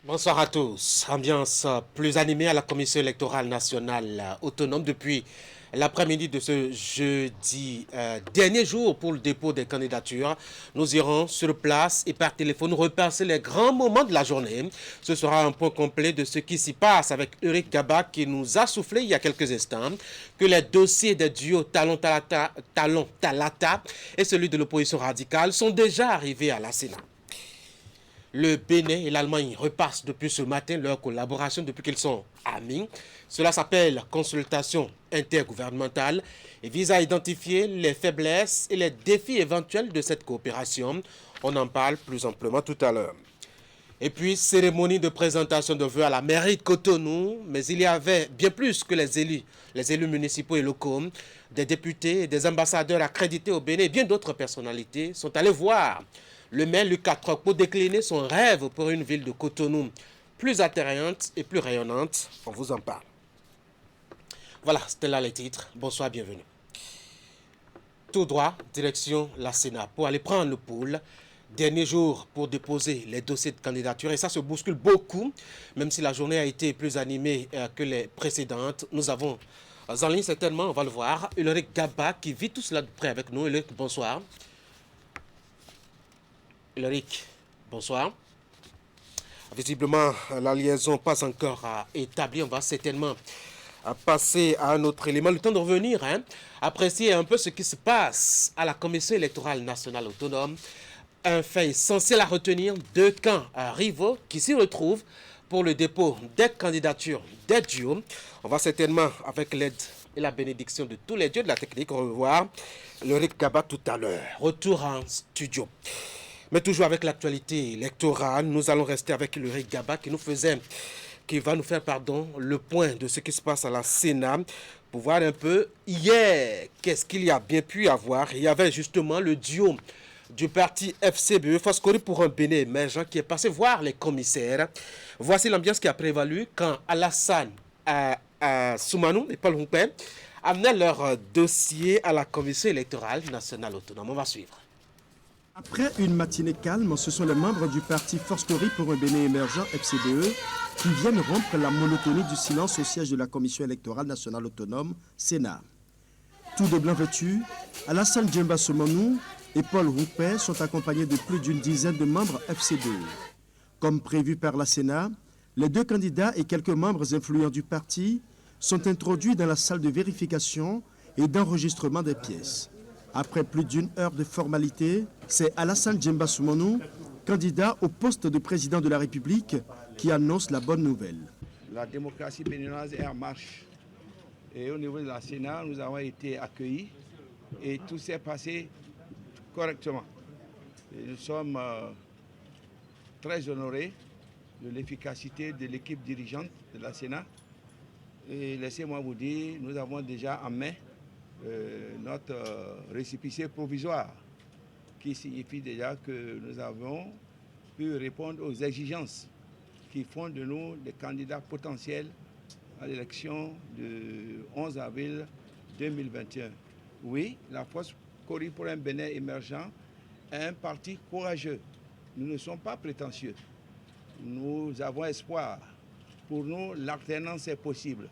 Bonsoir à tous. Ambiance plus animée à la Commission électorale nationale autonome depuis l'après-midi de ce jeudi, dernier jour pour le dépôt des candidatures. Nous irons sur place et par téléphone repasser les grands moments de la journée. Ce sera un point complet de ce qui s'y passe avec Eric Gaba qui nous a soufflé il y a quelques instants que les dossiers des duos Talon-Talata et celui de l'opposition radicale sont déjà arrivés à la Sénat. Le Bénin et l'Allemagne repassent depuis ce matin leur collaboration depuis qu'ils sont amis. Cela s'appelle consultation intergouvernementale et vise à identifier les faiblesses et les défis éventuels de cette coopération. On en parle plus amplement tout à l'heure. Et puis, cérémonie de présentation de vœux à la mairie de Cotonou, mais il y avait bien plus que les élus municipaux et locaux, des députés et des ambassadeurs accrédités au Bénin et bien d'autres personnalités sont allés voir le maire Lucas Troc pour décliner son rêve pour une ville de Cotonou plus attrayante et plus rayonnante. On vous en parle. Voilà, c'était là les titres. Bonsoir, bienvenue. Tout droit, direction la Sénat pour aller prendre le pouls. Dernier jour pour déposer les dossiers de candidature et ça se bouscule beaucoup, même si la journée a été plus animée que les précédentes. Nous avons en ligne certainement, on va le voir, Ulrich Gaba qui vit tout cela de près avec nous. Ulrich, bonsoir. Ulrich, bonsoir. Visiblement, la liaison pas encore établie. On va certainement passer à un autre élément. Le temps de revenir, apprécier un peu ce qui se passe à la Commission électorale nationale autonome. Un fait essentiel à retenir, deux camps rivaux qui s'y retrouvent pour le dépôt des candidatures des duos. On va certainement, avec l'aide et la bénédiction de tous les dieux de la technique, revoir le Rick Gaba tout à l'heure. Retour en studio. Mais toujours avec l'actualité électorale, nous allons rester avec le Rick Gaba qui va nous faire le point de ce qui se passe à la Sénat pour voir un peu hier qu'est-ce qu'il y a bien pu avoir. Il y avait justement le duo du parti FCBE, Foscori pour un Bénin émergent qui est passé voir les commissaires. Voici l'ambiance qui a prévalu quand Alassane Soumanou et Paul Humpé amenaient leur dossier à la Commission électorale nationale autonome. On va suivre. Après une matinée calme, ce sont les membres du parti Foscori pour un Bénin émergent FCBE qui viennent rompre la monotonie du silence au siège de la Commission électorale nationale autonome, Sénat. Tous de blanc vêtus, Alassane Djemba Soumanou et Paul Humpé sont accompagnés de plus d'une dizaine de membres FCBE. Comme prévu par la Sénat, les deux candidats et quelques membres influents du parti sont introduits dans la salle de vérification et d'enregistrement des pièces. Après plus d'une heure de formalité, c'est Alassane Djemba Soumanou, candidat au poste de président de la République, qui annonce la bonne nouvelle. La démocratie béninoise est en marche. Et au niveau de la Sénat, nous avons été accueillis et tout s'est passé correctement. Et nous sommes très honorés de l'efficacité de l'équipe dirigeante de la Sénat. Et laissez-moi vous dire, nous avons déjà en main notre récépissé provisoire, qui signifie déjà que nous avons pu répondre aux exigences qui font de nous des candidats potentiels à l'élection du 11 avril 2021. Oui, la force Cori pour un Bénin émergent est un parti courageux. Nous ne sommes pas prétentieux. Nous avons espoir. Pour nous, l'alternance est possible.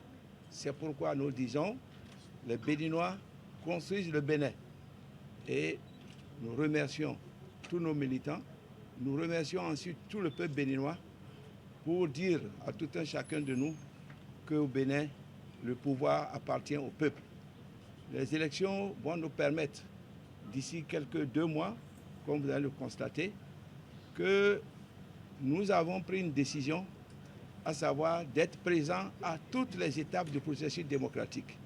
C'est pourquoi nous disons les Béninois construisent le Bénin. Et nous remercions tous nos militants. Nous remercions ensuite tout le peuple béninois pour dire à tout un chacun de nous qu'au Bénin, le pouvoir appartient au peuple. Les élections vont nous permettre, d'ici quelques 2 mois, comme vous allez le constater, que nous avons pris une décision, à savoir d'être présents à toutes les étapes du processus démocratique.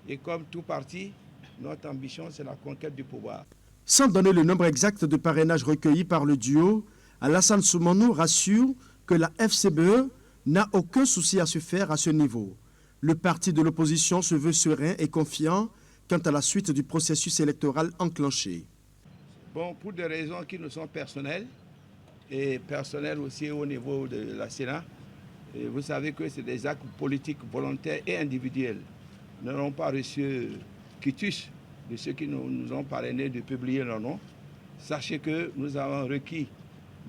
Et comme tout parti, notre ambition, c'est la conquête du pouvoir. Sans donner le nombre exact de parrainages recueillis par le duo, Alassane Soumanou rassure que la FCBE n'a aucun souci à se faire à ce niveau. Le parti de l'opposition se veut serein et confiant quant à la suite du processus électoral enclenché. Bon, pour des raisons qui nous sont personnelles, et personnelles aussi au niveau de la Sénat, et vous savez que c'est des actes politiques volontaires et individuels. Nous n'avons pas reçu quitus de ceux qui nous ont parrainés de publier leur nom. Sachez que nous avons requis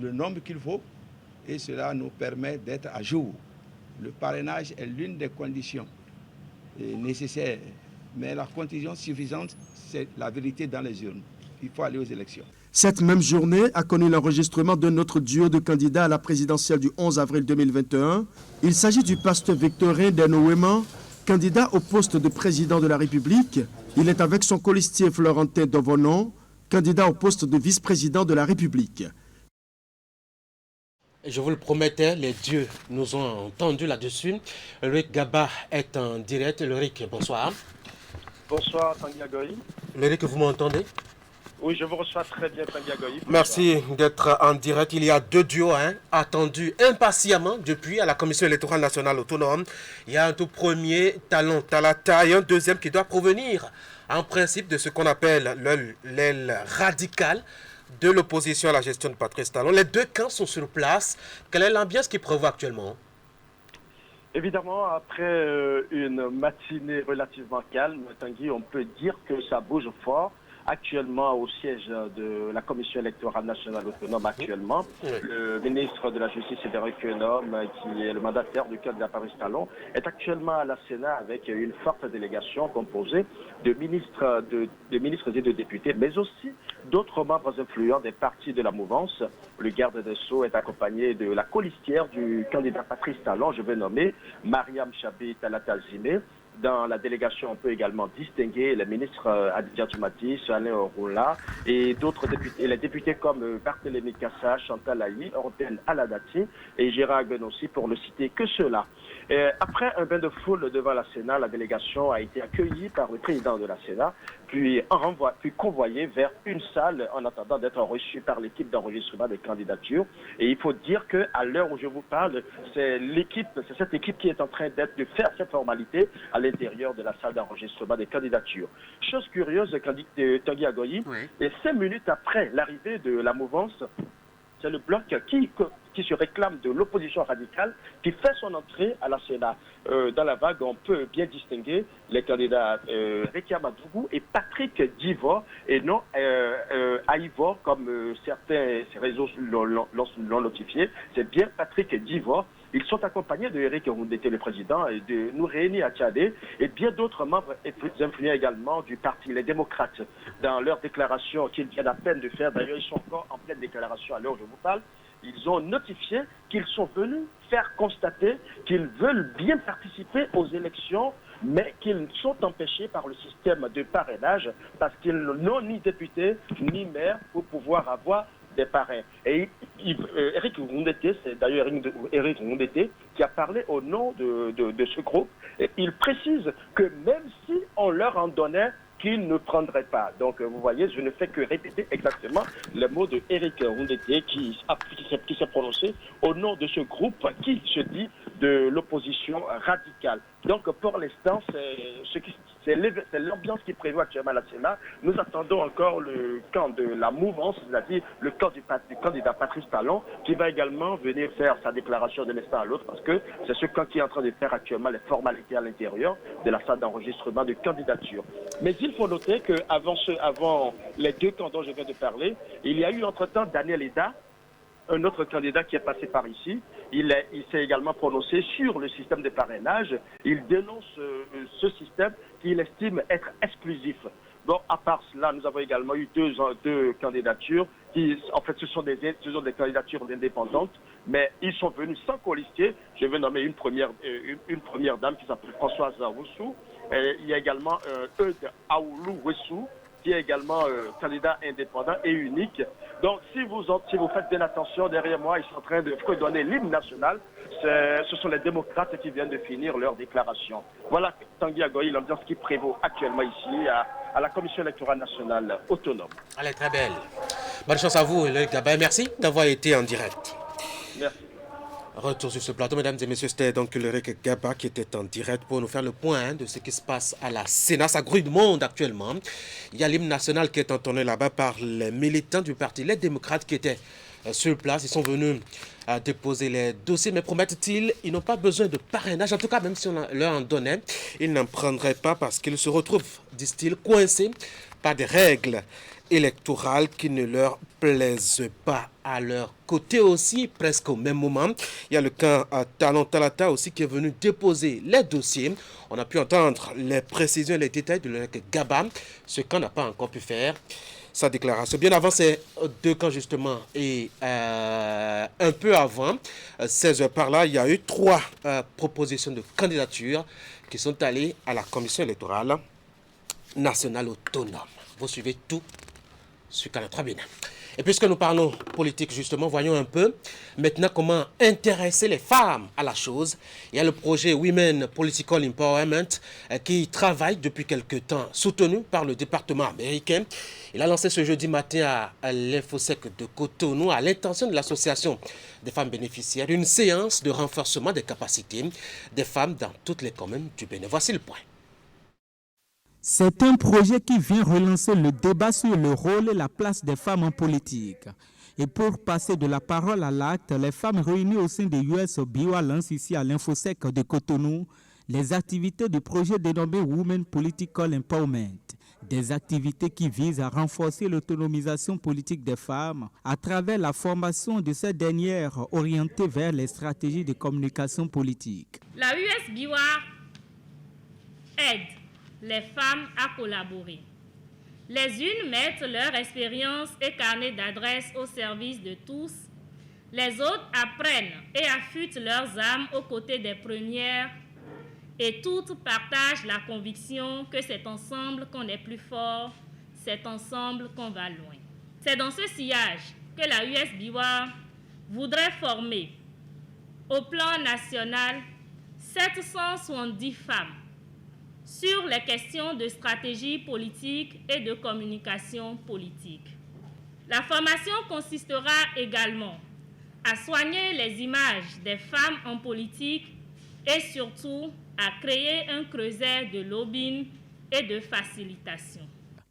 le nombre qu'il faut et cela nous permet d'être à jour. Le parrainage est l'une des conditions nécessaires, mais la condition suffisante, c'est la vérité dans les urnes. Il faut aller aux élections. Cette même journée a connu l'enregistrement d'un autre duo de candidats à la présidentielle du 11 avril 2021. Il s'agit du pasteur Victorin Denouéman, candidat au poste de président de la République. Il est avec son colistier Florentin Dovonon, candidat au poste de vice-président de la République. Je vous le promettais, les dieux nous ont entendus là-dessus. Loïc Gaba est en direct. Loïc, bonsoir. Bonsoir, Tanguy Agoï. Loïc, vous m'entendez? Oui, je vous reçois très bien, Tanguy Agoï. Merci d'être en direct. Il y a deux duos attendus impatiemment depuis à la Commission électorale nationale autonome. Il y a un tout premier talent Talata et un deuxième qui doit provenir en principe de ce qu'on appelle l'aile radicale de l'opposition à la gestion de Patrice Talon. Les deux camps sont sur place. Quelle est l'ambiance qui prévaut actuellement? Évidemment, après une matinée relativement calme, Tanguy, on peut dire que ça bouge fort. Actuellement, au siège de la Commission électorale nationale autonome, le ministre de la Justice, Éric Nnom, qui est le mandataire du candidat Patrice Talon, est actuellement à la Sénat avec une forte délégation composée de ministres et de députés, mais aussi d'autres membres influents des partis de la mouvance. Le garde des Sceaux est accompagné de la colistière du candidat Patrice Talon, je vais nommer Mariam Chabi Talatazine. Dans la délégation, on peut également distinguer les ministres Adja Toumatis, Alain Oroula et d'autres députés, les députés comme Barthélémy Kassa, Chantal Aïe, Orben Aladati et Gérard Benossi, pour ne citer que ceux-là. Après un bain de foule devant la Sénat, la délégation a été accueillie par le président de la Sénat, puis convoyée vers une salle en attendant d'être reçue par l'équipe d'enregistrement des candidatures. Et il faut dire qu'à l'heure où je vous parle, c'est cette équipe qui est en train de faire cette formalité à l'intérieur de la salle d'enregistrement des candidatures. Chose curieuse, Tanguy Agoï, et 5 minutes après l'arrivée de la mouvance, c'est le bloc qui se réclame de l'opposition radicale qui fait son entrée à la Sénat. Dans la vague, on peut bien distinguer les candidats Rekia Madougou et Patrick Divor, et non Aïvor, comme certains réseaux l'ont notifié. C'est bien Patrick Divor. Ils sont accompagnés de Éric Roundété, le président, et de Nouréni Attiadé, et bien d'autres membres influents également du parti, les démocrates. Dans leur déclaration qu'ils viennent à peine de faire, d'ailleurs ils sont encore en pleine déclaration à l'heure où je vous parle, ils ont notifié qu'ils sont venus faire constater qu'ils veulent bien participer aux élections, mais qu'ils sont empêchés par le système de parrainage parce qu'ils n'ont ni député ni maire pour pouvoir avoir des parrains. Et Éric Roundété, c'est d'ailleurs Éric Roundété qui a parlé au nom de ce groupe, et il précise que même si on leur en donnait, qu'ils ne prendraient pas. Donc, vous voyez, je ne fais que répéter exactement les mots de Éric Roundété qui s'est prononcé au nom de ce groupe qui se dit de l'opposition radicale. Donc, pour l'instant, c'est l'ambiance qui prévaut actuellement à la Sénat. Nous attendons encore le camp de la mouvance, c'est-à-dire le camp du candidat Patrice Talon, qui va également venir faire sa déclaration de l'instant à l'autre, parce que c'est ce camp qui est en train de faire actuellement les formalités à l'intérieur de la salle d'enregistrement de candidature. Mais il faut noter qu'avant les deux camps dont je viens de parler, il y a eu entre-temps Daniel Eda, un autre candidat qui est passé par ici. Il s'est également prononcé sur le système de parrainage. Il dénonce ce système qu'il estime être exclusif. Bon, à part cela, nous avons également eu deux candidatures qui, en fait, ce sont des candidatures indépendantes, mais ils sont venus sans colistier. Je vais nommer une première dame qui s'appelle Françoise Roussou. Il y a également Eudes Aoulou Wessou, qui est également candidat indépendant et unique. Donc, si vous faites bien attention, derrière moi, ils sont en train de redonner l'hymne national. Ce sont les démocrates qui viennent de finir leur déclaration. Voilà, Tanguy Agoï, l'ambiance qui prévaut actuellement ici à la Commission électorale nationale autonome. Elle est très belle. Bonne chance à vous, Loïc Gaba. Merci d'avoir été en direct. Merci. Retour sur ce plateau, mesdames et messieurs, c'était donc Loïc Gaba qui était en direct pour nous faire le point de ce qui se passe à la Sénat. Ça grouille de monde actuellement. Il y a l'hymne national qui est entonné là-bas par les militants du parti, les démocrates qui étaient sur place. Ils sont venus déposer les dossiers, mais promettent-ils, ils n'ont pas besoin de parrainage. En tout cas, même si on leur en donnait, ils n'en prendraient pas parce qu'ils se retrouvent, disent-ils, coincés par des règles électorales qui ne leur plaisent pas. À leur côté aussi, presque au même moment, il y a le camp Talon Talata aussi qui est venu déposer les dossiers. On a pu entendre les précisions et les détails de l'ENEC Gaba. Ce camp n'a pas encore pu faire sa déclaration. Bien avant ces deux camps justement et un peu avant, 16 heures par là, il y a eu 3 propositions de candidature qui sont allées à la commission électorale nationale autonome. Vous suivez tout sur Canal 3 Bénin. Et puisque nous parlons politique justement, voyons un peu maintenant comment intéresser les femmes à la chose. Il y a le projet Women Political Empowerment qui travaille depuis quelque temps, soutenu par le département américain. Il a lancé ce jeudi matin à l'Infosec de Cotonou à l'intention de l'association des femmes bénéficiaires une séance de renforcement des capacités des femmes dans toutes les communes du Bénin. Voici le point. C'est un projet qui vient relancer le débat sur le rôle et la place des femmes en politique. Et pour passer de la parole à l'acte, les femmes réunies au sein des US-BIWA lancent ici à l'Infosec de Cotonou les activités du projet dénommé Women Political Empowerment. Des activités qui visent à renforcer l'autonomisation politique des femmes à travers la formation de ces dernières orientées vers les stratégies de communication politique. La US-BIWA aide les femmes à collaborer. Les unes mettent leur expérience et carnet d'adresses au service de tous. Les autres apprennent et affûtent leurs âmes aux côtés des premières. Et toutes partagent la conviction que c'est ensemble qu'on est plus fort, c'est ensemble qu'on va loin. C'est dans ce sillage que la US-BIWA voudrait former au plan national 770 femmes sur les questions de stratégie politique et de communication politique. La formation consistera également à soigner les images des femmes en politique et surtout à créer un creuset de lobbying et de facilitation.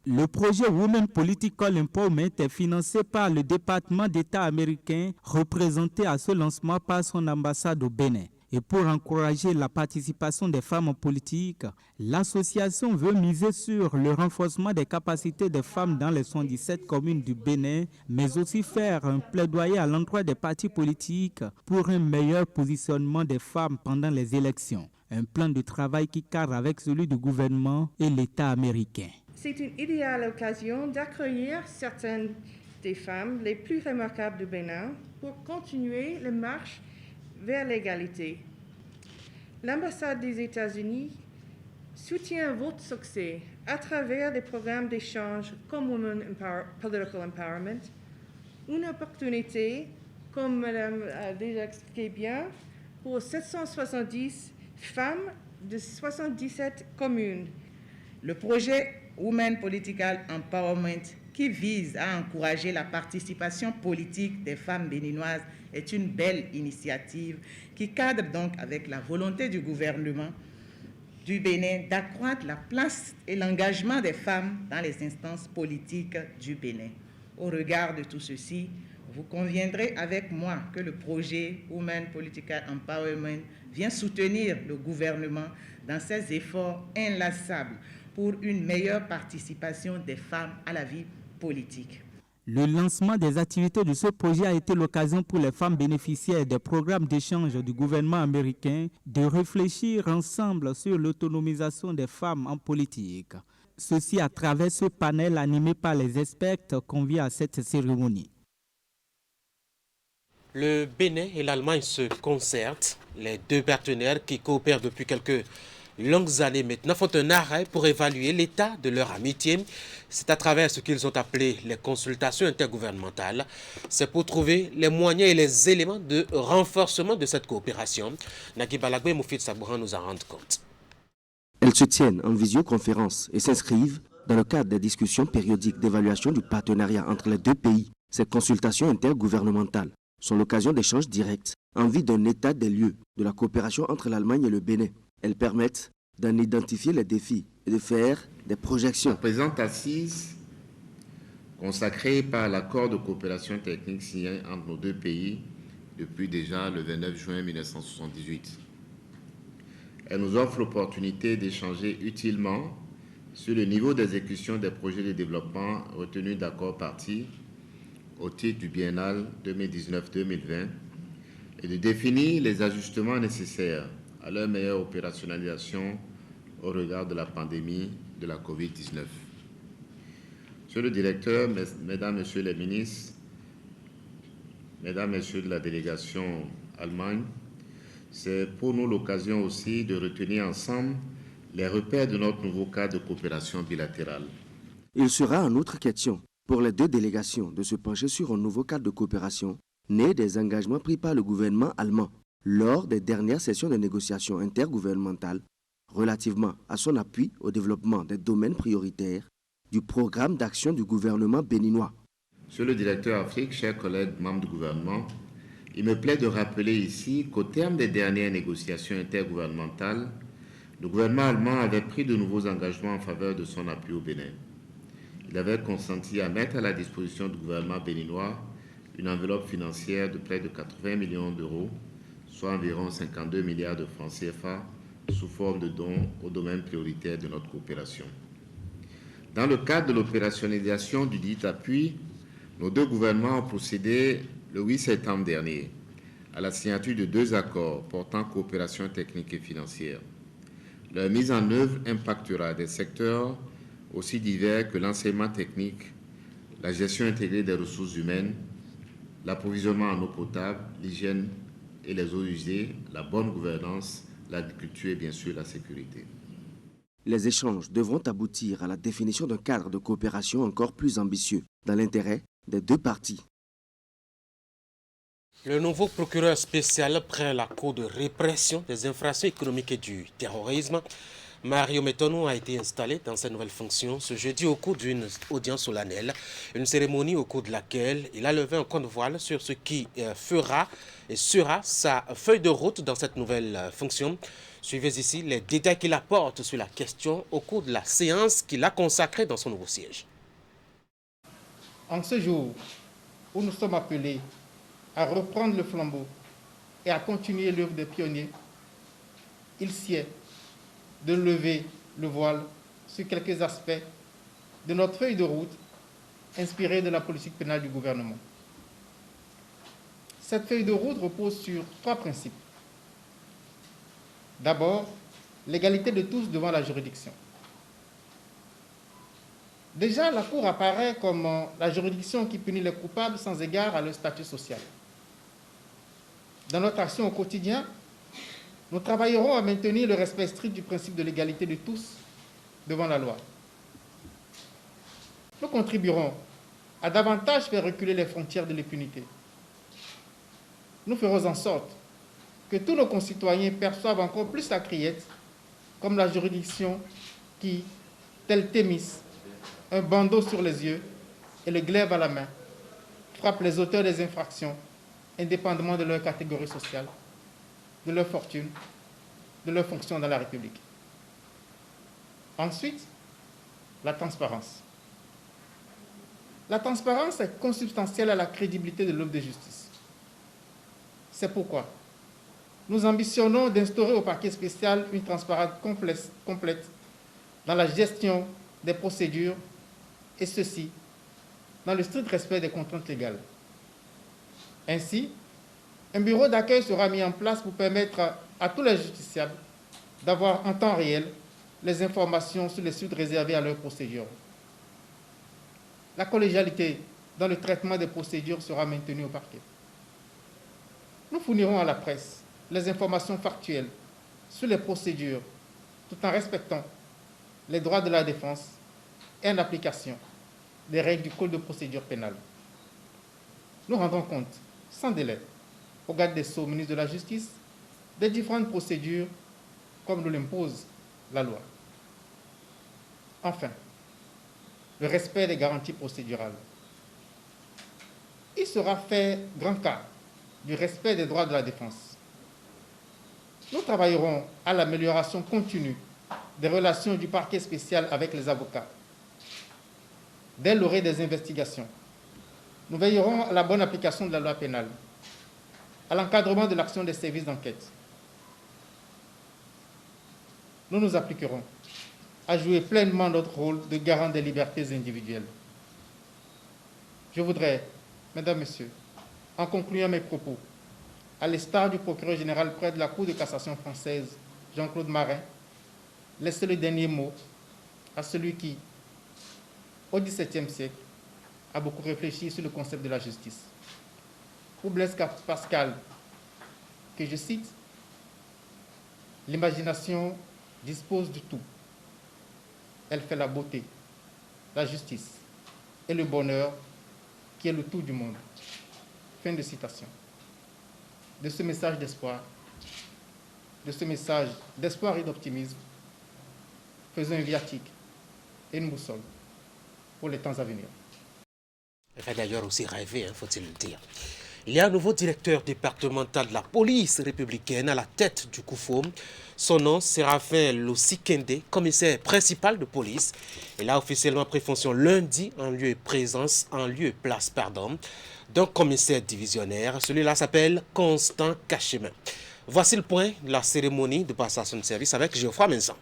Le projet Women Political Empowerment est financé par le département d'État américain, représenté à ce lancement par son ambassade au Bénin. Et pour encourager la participation des femmes en politique, l'association veut miser sur le renforcement des capacités des femmes dans les 77 communes du Bénin, mais aussi faire un plaidoyer à l'endroit des partis politiques pour un meilleur positionnement des femmes pendant les élections. Un plan de travail qui cadre avec celui du gouvernement et l'État américain. C'est une idéale occasion d'accueillir certaines des femmes les plus remarquables du Bénin pour continuer la marche vers l'égalité. L'ambassade des États-Unis soutient votre succès à travers des programmes d'échange comme Women Political Empowerment, une opportunité, comme Madame a déjà expliqué bien, pour 770 femmes de 77 communes. Le projet Women Political Empowerment, qui vise à encourager la participation politique des femmes béninoises, est une belle initiative qui cadre donc avec la volonté du gouvernement du Bénin d'accroître la place et l'engagement des femmes dans les instances politiques du Bénin. Au regard de tout ceci, vous conviendrez avec moi que le projet Women Political Empowerment vient soutenir le gouvernement dans ses efforts inlassables pour une meilleure participation des femmes à la vie politique. Le lancement des activités de ce projet a été l'occasion pour les femmes bénéficiaires des programmes d'échange du gouvernement américain de réfléchir ensemble sur l'autonomisation des femmes en politique. Ceci à travers ce panel animé par les experts conviés à cette cérémonie. Le Bénin et l'Allemagne se concertent. Les deux partenaires qui coopèrent depuis quelques longues années maintenant font un arrêt pour évaluer l'état de leur amitié. C'est à travers ce qu'ils ont appelé les consultations intergouvernementales. C'est pour trouver les moyens et les éléments de renforcement de cette coopération. Nagui Balagbe et Moufid Sabouran nous en rendent compte. Elles se tiennent en visioconférence et s'inscrivent dans le cadre des discussions périodiques d'évaluation du partenariat entre les deux pays. Ces consultations intergouvernementales sont l'occasion d'échanges directs en vue d'un état des lieux de la coopération entre l'Allemagne et le Bénin. Elles permettent d'en identifier les défis et de faire des projections. La présente assise, consacrée par l'accord de coopération technique signé entre nos deux pays depuis déjà le 29 juin 1978. Elle nous offre l'opportunité d'échanger utilement sur le niveau d'exécution des projets de développement retenus d'accord parties au titre du biennal 2019-2020 et de définir les ajustements nécessaires à leur meilleure opérationnalisation au regard de la pandémie de la COVID-19. Monsieur le directeur, mesdames, messieurs les ministres, mesdames, messieurs de la délégation Allemagne, c'est pour nous l'occasion aussi de retenir ensemble les repères de notre nouveau cadre de coopération bilatérale. Il sera en outre question pour les deux délégations de se pencher sur un nouveau cadre de coopération né des engagements pris par le gouvernement allemand lors des dernières sessions de négociations intergouvernementales relativement à son appui au développement des domaines prioritaires du programme d'action du gouvernement béninois. Monsieur le directeur Afrique, chers collègues membres du gouvernement, il me plaît de rappeler ici qu'au terme des dernières négociations intergouvernementales, le gouvernement allemand avait pris de nouveaux engagements en faveur de son appui au Bénin. Il avait consenti à mettre à la disposition du gouvernement béninois une enveloppe financière de près de 80 millions d'euros, soit environ 52 milliards de francs CFA, sous forme de dons aux domaines prioritaires de notre coopération. Dans le cadre de l'opérationnalisation du dit appui, nos deux gouvernements ont procédé le 8 septembre dernier à la signature de 2 accords portant coopération technique et financière. Leur mise en œuvre impactera des secteurs aussi divers que l'enseignement technique, la gestion intégrée des ressources humaines, l'approvisionnement en eau potable, l'hygiène et les eaux usées, la bonne gouvernance, l'agriculture et bien sûr la sécurité. Les échanges devront aboutir à la définition d'un cadre de coopération encore plus ambitieux dans l'intérêt des deux parties. Le nouveau procureur spécial près la Cour de répression des infractions économiques et du terrorisme, Mario Metonou, a été installé dans ses nouvelles fonctions ce jeudi au cours d'une audience solennelle, une cérémonie au cours de laquelle il a levé un compte voile sur ce qui fera et sera sa feuille de route dans cette nouvelle fonction. Suivez ici les détails qu'il apporte sur la question au cours de la séance qu'il a consacrée dans son nouveau siège. En ce jour où nous sommes appelés à reprendre le flambeau et à continuer l'œuvre des pionniers, il sied de lever le voile sur quelques aspects de notre feuille de route inspirée de la politique pénale du gouvernement. Cette feuille de route repose sur 3 principes. D'abord, l'égalité de tous devant la juridiction. Déjà, la Cour apparaît comme la juridiction qui punit les coupables sans égard à leur statut social. Dans notre action au quotidien, nous travaillerons à maintenir le respect strict du principe de l'égalité de tous devant la loi. Nous contribuerons à davantage faire reculer les frontières de l'impunité. Nous ferons en sorte que tous nos concitoyens perçoivent encore plus la criette comme la juridiction qui, tel Thémis, un bandeau sur les yeux et le glaive à la main, frappe les auteurs des infractions, indépendamment de leur catégorie sociale, de leur fortune, de leur fonction dans la République. Ensuite, la transparence. La transparence est consubstantielle à la crédibilité de l'œuvre de justice. C'est pourquoi nous ambitionnons d'instaurer au parquet spécial une transparence complète dans la gestion des procédures, et ceci dans le strict respect des contraintes légales. Ainsi, un bureau d'accueil sera mis en place pour permettre à tous les justiciables d'avoir en temps réel les informations sur les suites réservées à leurs procédures. La collégialité dans le traitement des procédures sera maintenue au parquet. Nous fournirons à la presse les informations factuelles sur les procédures tout en respectant les droits de la défense et en application des règles du Code de procédure pénale. Nous rendrons compte, sans délai, au garde des Sceaux, ministre de la Justice, des différentes procédures comme nous l'impose la loi. Enfin, le respect des garanties procédurales. Il sera fait grand cas du respect des droits de la défense. Nous travaillerons à l'amélioration continue des relations du parquet spécial avec les avocats. Dès l'orée des investigations, nous veillerons à la bonne application de la loi pénale, à l'encadrement de l'action des services d'enquête. Nous nous appliquerons à jouer pleinement notre rôle de garant des libertés individuelles. Je voudrais, Mesdames, Messieurs, en concluant mes propos, à l'instar du procureur général près de la Cour de cassation française, Jean-Claude Marin, laisser le dernier mot à celui qui, au XVIIe siècle, a beaucoup réfléchi sur le concept de la justice. Pour Blaise Pascal, que je cite, « L'imagination dispose de tout. Elle fait la beauté, la justice et le bonheur qui est le tout du monde. » Fin de citation. De ce message d'espoir, et d'optimisme, faisons un viatique et une boussole pour les temps à venir. Il va d'ailleurs aussi rêver, faut-il le dire. Il y a un nouveau directeur départemental de la police républicaine à la tête du Koufo. Son nom, Séraphin Losikende, commissaire principal de police. Il a officiellement pris fonction lundi en lieu et place d'un commissaire divisionnaire. Celui-là s'appelle Constant Cachemin. Voici le point de la cérémonie de passation de service avec Geoffroy Mensah.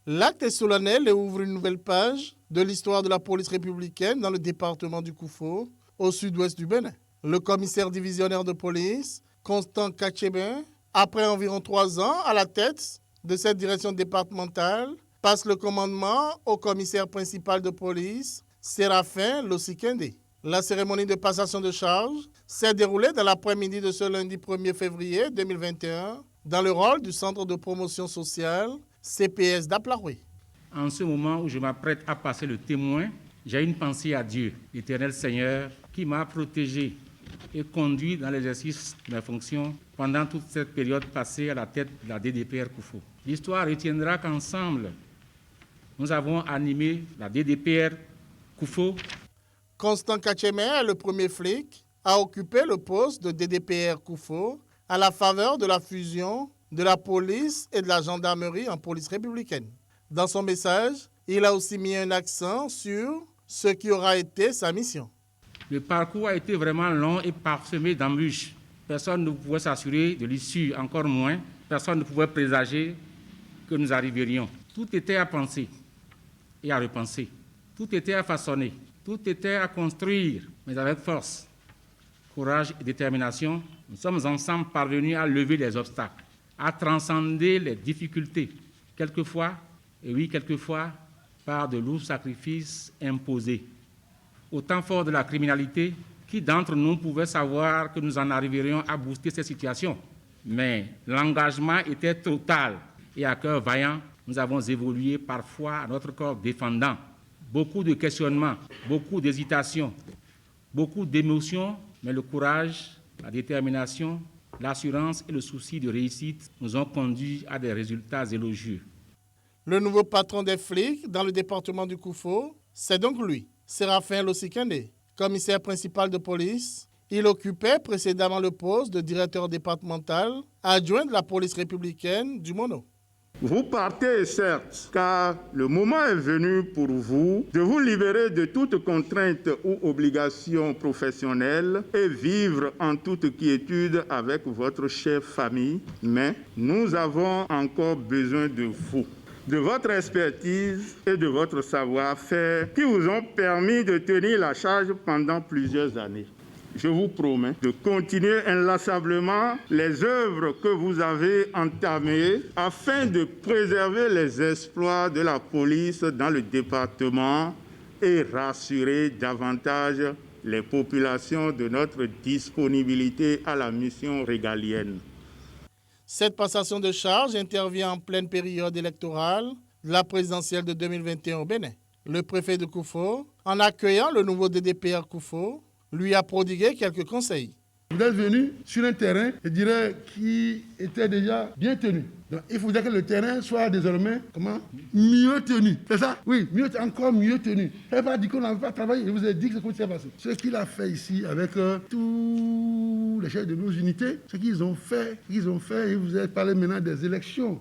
L'acte est solennel et ouvre une nouvelle page de l'histoire de la police républicaine dans le département du Koufo, au sud-ouest du Bénin. Le commissaire divisionnaire de police, Constant Cachemin, après environ 3 ans à la tête de cette direction départementale, passe le commandement au commissaire principal de police, Séraphin Losikende. La cérémonie de passation de charge s'est déroulée dans l'après-midi de ce lundi 1er février 2021 dans le rôle du Centre de promotion sociale CPS d'Aplaroué. En ce moment où je m'apprête à passer le témoin, j'ai une pensée à Dieu, l'Éternel Seigneur, qui m'a protégé et conduit dans l'exercice de mes fonctions pendant toute cette période passée à la tête de la DDPR Koufo. L'histoire retiendra qu'ensemble, nous avons animé la DDPR Koufo. Constant Cachemin, le premier flic, a occupé le poste de DDPR Koufo à la faveur de la fusion de la police et de la gendarmerie en police républicaine. Dans son message, il a aussi mis un accent sur ce qui aura été sa mission. Le parcours a été vraiment long et parsemé d'embûches. Personne ne pouvait s'assurer de l'issue, encore moins. Personne ne pouvait présager que nous arriverions. Tout était à penser et à repenser. Tout était à façonner. Tout était à construire, mais avec force, courage et détermination. Nous sommes ensemble parvenus à lever les obstacles, à transcender les difficultés, quelquefois, par de lourds sacrifices imposés. Au temps fort de la criminalité, qui d'entre nous pouvait savoir que nous en arriverions à booster cette situation? Mais l'engagement était total et à cœur vaillant, nous avons évolué parfois à notre corps défendant. Beaucoup de questionnements, beaucoup d'hésitations, beaucoup d'émotions, mais le courage, la détermination, l'assurance et le souci de réussite nous ont conduits à des résultats élogieux. Le nouveau patron des flics dans le département du Koufo, c'est donc lui, Séraphin Losikende, commissaire principal de police. Il occupait précédemment le poste de directeur départemental adjoint de la police républicaine du Mono. Vous partez, certes, car le moment est venu pour vous de vous libérer de toute contrainte ou obligation professionnelle et vivre en toute quiétude avec votre chère famille. Mais nous avons encore besoin de vous, de votre expertise et de votre savoir-faire qui vous ont permis de tenir la charge pendant plusieurs années. Je vous promets de continuer inlassablement les œuvres que vous avez entamées afin de préserver les exploits de la police dans le département et rassurer davantage les populations de notre disponibilité à la mission régalienne. Cette passation de charge intervient en pleine période électorale de la présidentielle de 2021 au Bénin. Le préfet de Koufo, en accueillant le nouveau DDPR Koufo, lui a prodigué quelques conseils. Vous êtes venu sur un terrain, je dirais, qui était déjà bien tenu. Donc, il faudrait que le terrain soit désormais mieux tenu. C'est ça? Oui, encore mieux tenu. Je n'ai pas dit qu'on n'avait pas travaillé, je vous ai dit que c'est comme ça passé. Ce qu'il a fait ici avec tous les chefs de nos unités, ce qu'ils ont fait, il vous a parlé maintenant des élections.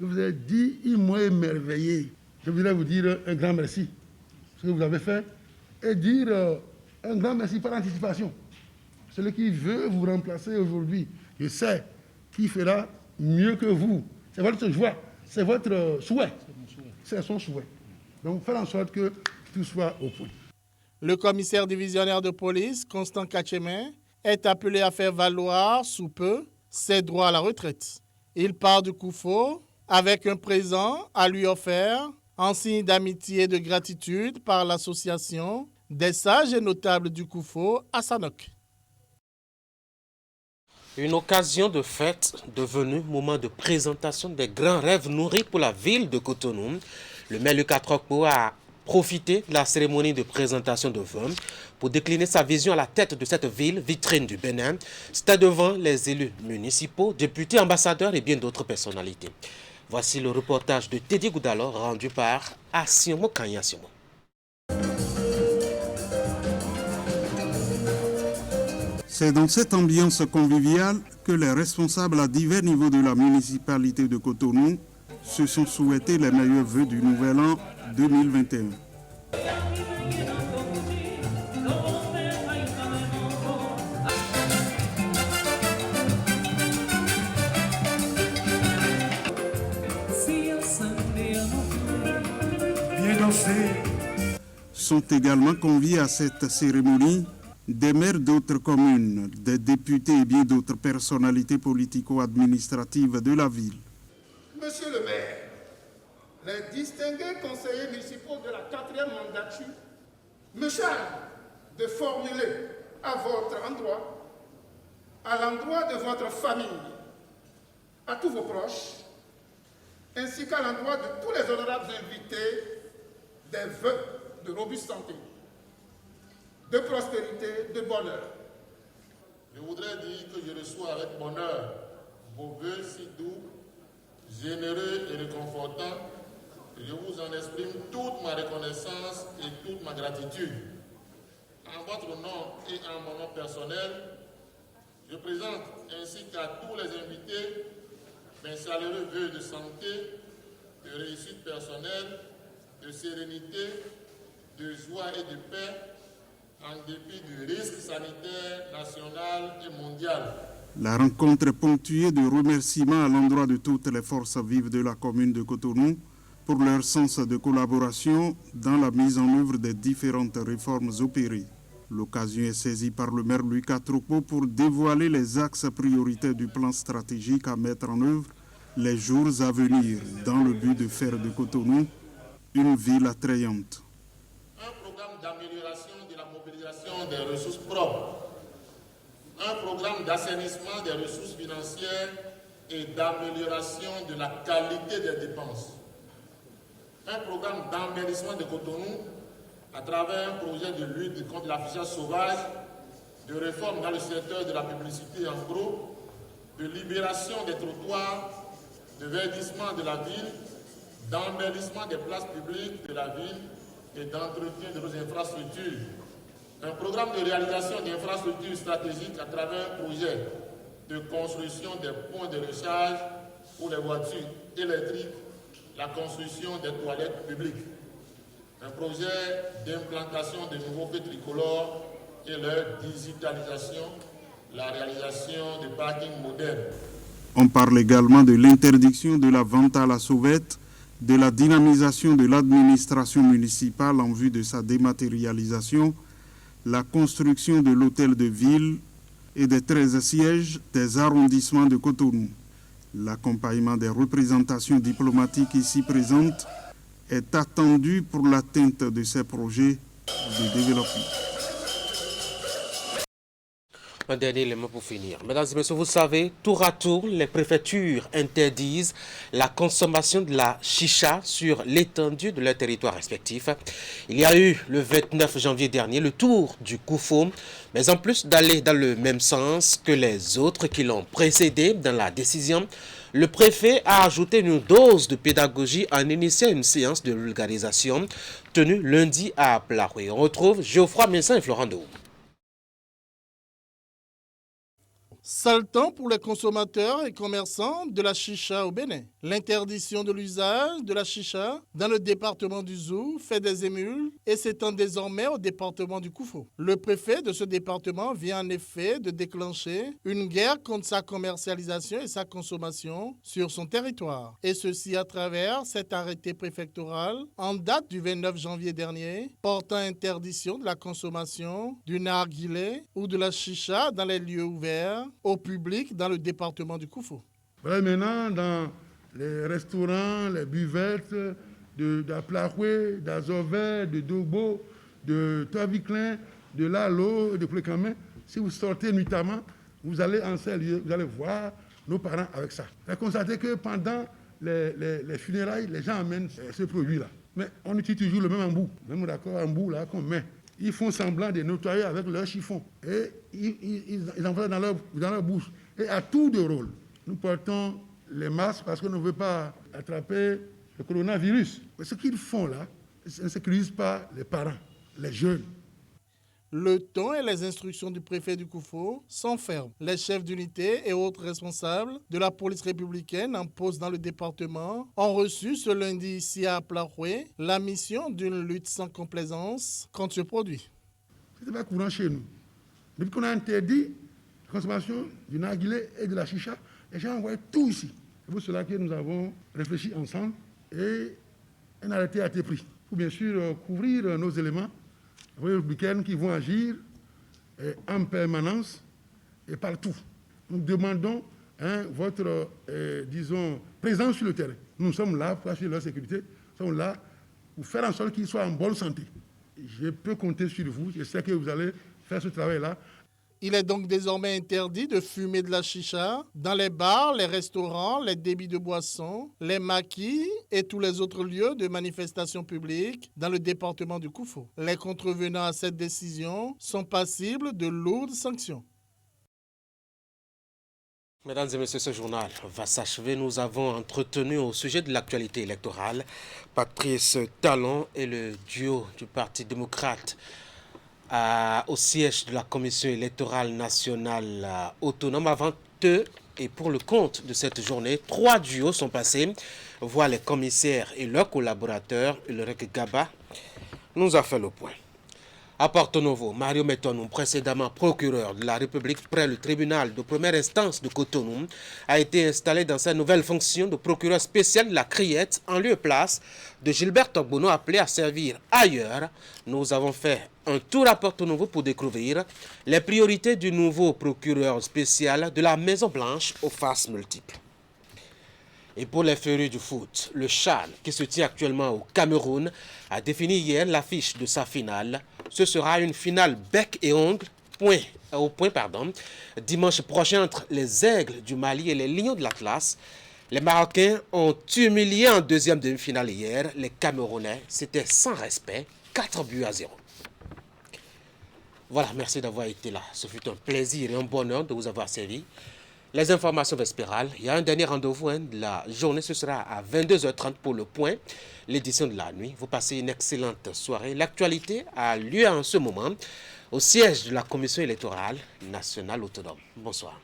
Je vous ai dit, ils m'ont émerveillé. Je voudrais vous dire un grand merci. Ce que vous avez fait, et dire un grand merci par anticipation. Celui qui veut vous remplacer aujourd'hui, je sais qu'il fera mieux que vous. C'est votre choix. c'est votre souhait. C'est son souhait. Donc, faire en sorte que tout soit au point. Le commissaire divisionnaire de police, Constant Kacheme, est appelé à faire valoir sous peu ses droits à la retraite. Il part du Koufo avec un présent à lui offert en signe d'amitié et de gratitude par l'association des sages et notables du Koufo à Sanok. Une occasion de fête devenue moment de présentation des grands rêves nourris pour la ville de Cotonou. Le maire Lucas Trokpo a profité de la cérémonie de présentation de vœux pour décliner sa vision à la tête de cette ville, vitrine du Bénin. C'était devant les élus municipaux, députés, ambassadeurs et bien d'autres personnalités. Voici le reportage de Teddy Goudalo rendu par Asiomo Kanyasimo. C'est dans cette ambiance conviviale que les responsables à divers niveaux de la municipalité de Cotonou se sont souhaités les meilleurs vœux du nouvel an 2021. Sont également conviés à cette cérémonie des maires d'autres communes, des députés et bien d'autres personnalités politico-administratives de la ville. Monsieur le maire, les distingués conseillers municipaux de la 4e mandature me chargent de formuler à votre endroit, à l'endroit de votre famille, à tous vos proches, ainsi qu'à l'endroit de tous les honorables invités, des vœux de robuste santé, de prospérité, de bonheur. Je voudrais dire que je reçois avec bonheur vos vœux si doux, généreux et réconfortants. Je vous en exprime toute ma reconnaissance et toute ma gratitude. En votre nom et en mon nom personnel, je présente ainsi qu'à tous les invités mes chaleureux vœux de santé, de réussite personnelle, de sérénité, de joie et de paix, en dépit du risque sanitaire national et mondial. La rencontre est ponctuée de remerciements à l'endroit de toutes les forces vives de la commune de Cotonou pour leur sens de collaboration dans la mise en œuvre des différentes réformes opérées. L'occasion est saisie par le maire Lucas Trokpo pour dévoiler les axes prioritaires du plan stratégique à mettre en œuvre les jours à venir dans le but de faire de Cotonou une ville attrayante. Un programme d'amélioration de la mobilisation des ressources propres, un programme d'assainissement des ressources financières et d'amélioration de la qualité des dépenses, un programme d'embellissement de Cotonou à travers un projet de lutte contre l'affichage sauvage, de réforme dans le secteur de la publicité en gros, de libération des trottoirs, de verdissement de la ville, d'embellissement des places publiques de la ville et d'entretien de nos infrastructures. Un programme de réalisation d'infrastructures stratégiques à travers un projet de construction des points de recharge pour les voitures électriques, la construction des toilettes publiques. Un projet d'implantation de nouveaux feux tricolores et leur digitalisation, la réalisation de parkings modernes. On parle également de l'interdiction de la vente à la sauvette, de la dynamisation de l'administration municipale en vue de sa dématérialisation, la construction de l'hôtel de ville et des 13 sièges des arrondissements de Cotonou. L'accompagnement des représentations diplomatiques ici présentes est attendu pour l'atteinte de ces projets de développement. Un dernier élément pour finir. Mesdames et messieurs, vous savez, tour à tour, les préfectures interdisent la consommation de la chicha sur l'étendue de leurs territoires respectifs. Il y a eu le 29 janvier dernier le tour du Koufo, mais en plus d'aller dans le même sens que les autres qui l'ont précédé dans la décision, le préfet a ajouté une dose de pédagogie en initiant une séance de vulgarisation tenue lundi à Plaroué. On retrouve Geoffroy Messin et Florent Dou. Sale temps pour les consommateurs et commerçants de la chicha au Bénin. L'interdiction de l'usage de la chicha dans le département du Zou fait des émules et s'étend désormais au département du Koufo. Le préfet de ce département vient en effet de déclencher une guerre contre sa commercialisation et sa consommation sur son territoire. Et ceci à travers cet arrêté préfectoral en date du 29 janvier dernier portant interdiction de la consommation du narguilé ou de la chicha dans les lieux ouverts au public dans le département du Koufo. Voilà, maintenant, dans les restaurants, les buvettes d'Aplahoué, d'Azové, de Dogbo, de Toaviclin, de Lalo, de Plécamin, si vous sortez nuitamment, vous allez en ces lieux, vous allez voir nos parents avec ça. Vous allez constater que pendant les funérailles, les gens amènent ce produit-là. Mais on utilise toujours le même embout, même d'accord, embout là qu'on met. Ils font semblant de nettoyer avec leur chiffon et ils envoient dans leur bouche. Et à tour de rôle, nous portons les masques parce qu'on ne veut pas attraper le coronavirus. Mais ce qu'ils font là, ils ne sécurisent pas les parents, les jeunes. Le ton et les instructions du préfet du Koufo sont fermes. Les chefs d'unité et autres responsables de la police républicaine en poste dans le département ont reçu ce lundi ici à Plahoué la mission d'une lutte sans complaisance contre ce produit. Ce n'est pas courant chez nous. Depuis qu'on a interdit la consommation du narguilé et de la chicha, les gens envoient tout ici. C'est pour cela que nous avons réfléchi ensemble et un arrêté a été pris pour bien sûr couvrir nos éléments républicaines qui vont agir en permanence et partout. Nous demandons votre, présence sur le terrain. Nous sommes là pour assurer leur sécurité, nous sommes là pour faire en sorte qu'ils soient en bonne santé. Je peux compter sur vous, je sais que vous allez faire ce travail-là. Il est donc désormais interdit de fumer de la chicha dans les bars, les restaurants, les débits de boissons, les maquis et tous les autres lieux de manifestation publique dans le département du Koufo. Les contrevenants à cette décision sont passibles de lourdes sanctions. Mesdames et messieurs, ce journal va s'achever. Nous avons entretenu au sujet de l'actualité électorale Patrice Talon et le duo du Parti démocrate au siège de la Commission électorale nationale autonome. Avant eux et pour le compte de cette journée, 3 duos sont passés, voir les commissaires et leurs collaborateurs. Et le REC Gaba nous a fait le point. À Porto Novo, Mario Metonou, précédemment procureur de la République près le tribunal de première instance de Cotonou, a été installé dans sa nouvelle fonction de procureur spécial de la Criette en lieu et place de Gilbert Togbono appelé à servir ailleurs. Nous avons fait un tour à Porto Novo pour découvrir les priorités du nouveau procureur spécial de la Maison Blanche aux faces multiples. Et pour les férus du foot, le CHAN, qui se tient actuellement au Cameroun, a défini hier l'affiche de sa finale. Ce sera une finale bec et ongle, dimanche prochain entre les Aigles du Mali et les Lions de l'Atlas. Les Marocains ont humilié en deuxième demi-finale hier. Les Camerounais, c'était sans respect, 4-0. Voilà, merci d'avoir été là. Ce fut un plaisir et un bonheur de vous avoir servi. Les informations vespérales, il y a un dernier rendez-vous de la journée, ce sera à 22h30 pour le point, l'édition de la nuit. Vous passez une excellente soirée. L'actualité a lieu en ce moment au siège de la Commission électorale nationale autonome. Bonsoir.